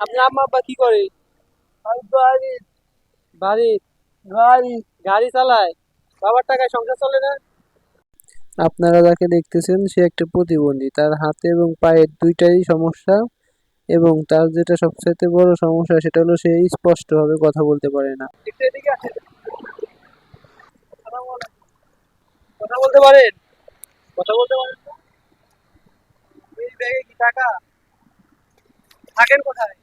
আপনার আম্মা আব্বা কি করে? বাড়ি বাড়ি গাড়ি গাড়ি চালায়। বাবার টাকায় সংসার চলে না। আপনারা যাকে দেখতেছেন সে একটা প্রতিবন্ধী, তার হাতে এবং পায়ের দুইটাই সমস্যা এবং তার যেটা সবচাইতে বড় সমস্যা সেটা হলো সে স্পষ্টভাবে কথা বলতে পারে না। একটু এদিকে আসেন। কথা বলতে পারেন? কথা বলতে পারেন না? এই ব্যাগে কি টাকা? থাকেন কোথায়?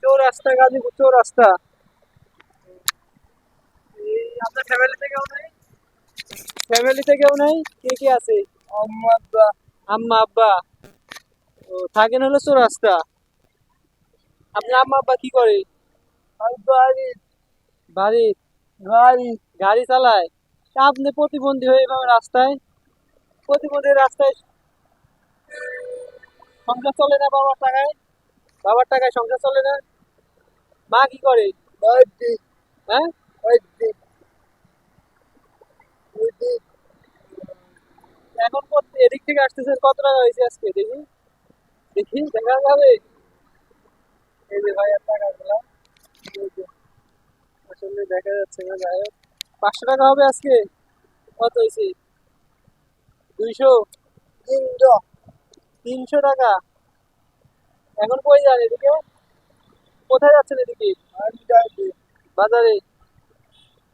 চৌরাস্তা, গাজীপুর চৌরাস্তা। এই আপনার ফ্যামিলিতে কেউ নাই? ফ্যামিলিতে কেউ নাই? কে কে আছে? আমার আম্মা আব্বা। ও, থাকেন হলো চৌরাস্তা। আপনার আম্মা আব্বা কি করে? বাড়ি বাড়ি গাড়ি গাড়ি চালায়। তা আপনি প্রতিবন্ধী হয়ে এভাবে রাস্তায়, প্রতিবন্ধীর রাস্তায় সংসার চলে না বাবার টাকায়? বাবার টাকায় সংসার চলে না। মা কি করে? বাড়ি হ্যাঁ, বাড়ি এখন এদিক থেকে আসতেছেন, কত টাকা হয়েছে আজকে দেখি? দেখি দেখা যাবে। এই যে ভাই টাকা গুলা, এই যে, আসলে দেখা যাচ্ছে না, যাই হোক 500 টাকা হবে আজকে। কত হয়েছে? 200, তিনশো 300 টাকা। এখন কই যান এদিকে? কোথায় যাচ্ছেন এদিকে? বাড়ি বাজারে।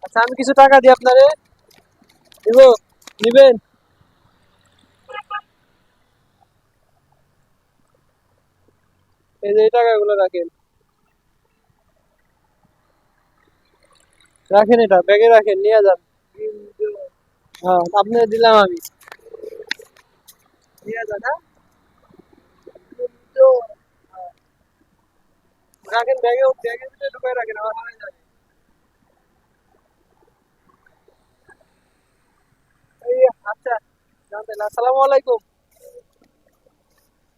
আচ্ছা, আমি কিছু টাকা দিই আপনারে, দিব? নিবেন? এই যে এই টাকাগুলো রাখেন, রাখেন, এটা ব্যাগে রাখেন, নিয়ে যান। হ্যাঁ, আপনার দিলাম আমি, নিয়ে যান। হ্যাঁ, তিনশো রাখেন ব্যাগে, ব্যাগের ভিতরে ঢুকাই রাখেন, আমার মনে যায়। এই, আচ্ছা, জানতেন। আসসালামু আলাইকুম।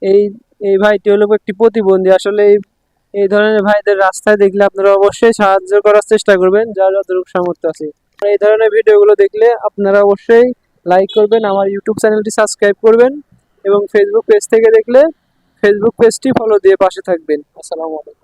এই এই ভাইটি হলো একটি প্রতিবন্ধী। আসলে এই ধরনের ভাইদের রাস্তায় দেখলে আপনারা অবশ্যই সাহায্য করার চেষ্টা করবেন, যার যতটুকু সামর্থ্য আছে। এই ধরনের ভিডিওগুলো দেখলে আপনারা অবশ্যই লাইক করবেন, আমার ইউটিউব চ্যানেলটি সাবস্ক্রাইব করবেন এবং ফেসবুক পেজ থেকে দেখলে ফেসবুক পেজটি ফলো দিয়ে পাশে থাকবেন। আসসালামু আলাইকুম।